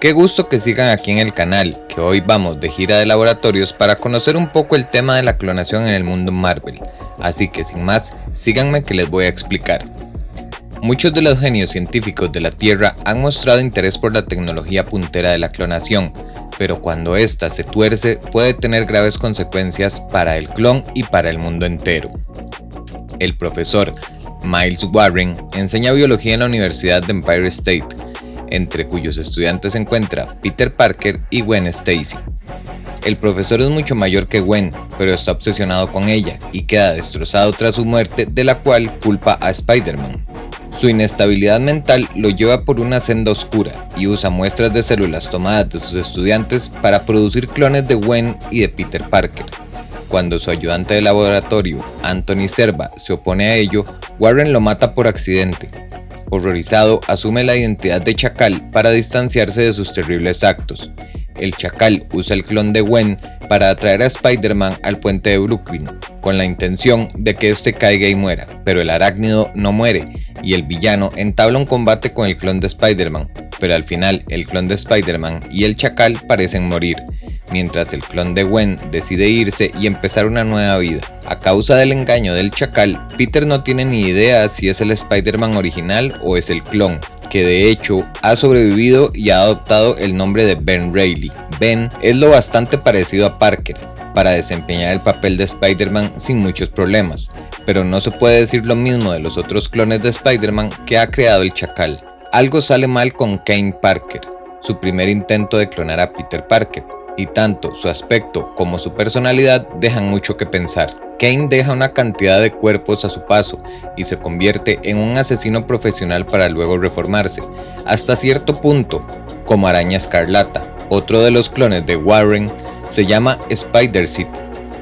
Qué gusto que sigan aquí en el canal, que hoy vamos de gira de laboratorios para conocer un poco el tema de la clonación en el mundo Marvel. Así que sin más, síganme que les voy a explicar. Muchos de los genios científicos de la Tierra han mostrado interés por la tecnología puntera de la clonación, pero cuando ésta se tuerce puede tener graves consecuencias para el clon y para el mundo entero. El profesor Miles Warren enseña biología en la Universidad de Empire State, entre cuyos estudiantes se encuentra Peter Parker y Gwen Stacy. El profesor es mucho mayor que Gwen, pero está obsesionado con ella y queda destrozado tras su muerte, de la cual culpa a Spider-Man. Su inestabilidad mental lo lleva por una senda oscura y usa muestras de células tomadas de sus estudiantes para producir clones de Gwen y de Peter Parker. Cuando su ayudante de laboratorio, Anthony Serva, se opone a ello, Warren lo mata por accidente. Horrorizado, asume la identidad de Chacal para distanciarse de sus terribles actos. El Chacal usa el clon de Gwen para atraer a Spider-Man al puente de Brooklyn, con la intención de que este caiga y muera, pero el arácnido no muere, y el villano entabla un combate con el clon de Spider-Man, pero al final el clon de Spider-Man y el Chacal parecen morir, mientras el clon de Gwen decide irse y empezar una nueva vida. A causa del engaño del Chacal, Peter no tiene ni idea si es el Spider-Man original o es el clon, que de hecho ha sobrevivido y ha adoptado el nombre de Ben Reilly. Ben es lo bastante parecido a Parker para desempeñar el papel de Spider-Man sin muchos problemas, pero no se puede decir lo mismo de los otros clones de Spider-Man que ha creado el Chacal. Algo sale mal con Kane Parker, su primer intento de clonar a Peter Parker, y tanto su aspecto como su personalidad dejan mucho que pensar. Kane deja una cantidad de cuerpos a su paso y se convierte en un asesino profesional para luego reformarse, hasta cierto punto, como Araña Escarlata. Otro de los clones de Warren se llama Spider-Seed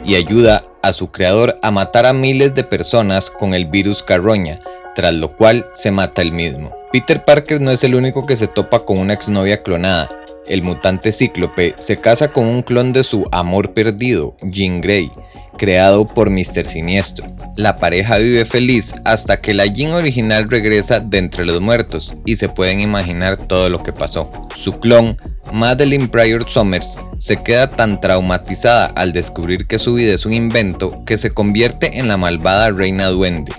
y ayuda a su creador a matar a miles de personas con el virus carroña, tras lo cual se mata él mismo. Peter Parker no es el único que se topa con una exnovia clonada. El mutante Cíclope se casa con un clon de su amor perdido, Jean Grey, creado por Mr. Siniestro. La pareja vive feliz hasta que la Jean original regresa de entre los muertos y se pueden imaginar todo lo que pasó. Su clon, Madeleine Pryor Summers, se queda tan traumatizada al descubrir que su vida es un invento que se convierte en la malvada Reina Duende.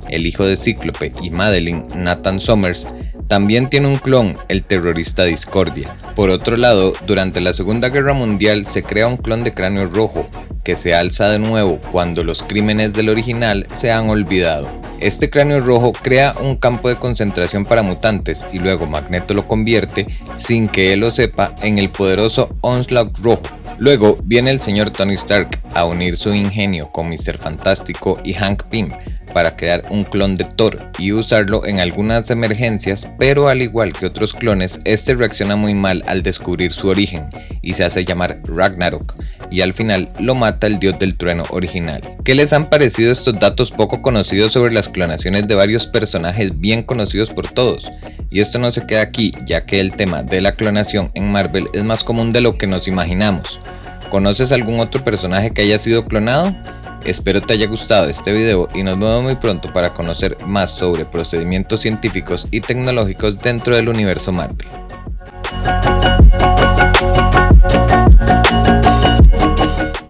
El hijo de Cíclope y Madeleine, Nathan Summers, también tiene un clon, el terrorista Discordia. Por otro lado, durante la Segunda Guerra Mundial se crea un clon de Cráneo Rojo, que se alza de nuevo cuando los crímenes del original se han olvidado. Este Cráneo Rojo crea un campo de concentración para mutantes y luego Magneto lo convierte, sin que él lo sepa, en el poderoso Onslaught Rojo. Luego viene el señor Tony Stark a unir su ingenio con Mr. Fantástico y Hank Pym para crear un clon de Thor y usarlo en algunas emergencias, pero al igual que otros clones, este reacciona muy mal al descubrir su origen y se hace llamar Ragnarok, y al final lo mata el dios del trueno original. ¿Qué les han parecido estos datos poco conocidos sobre las clonaciones de varios personajes bien conocidos por todos? Y esto no se queda aquí, ya que el tema de la clonación en Marvel es más común de lo que nos imaginamos. ¿Conoces algún otro personaje que haya sido clonado? Espero te haya gustado este video y nos vemos muy pronto para conocer más sobre procedimientos científicos y tecnológicos dentro del universo Marvel.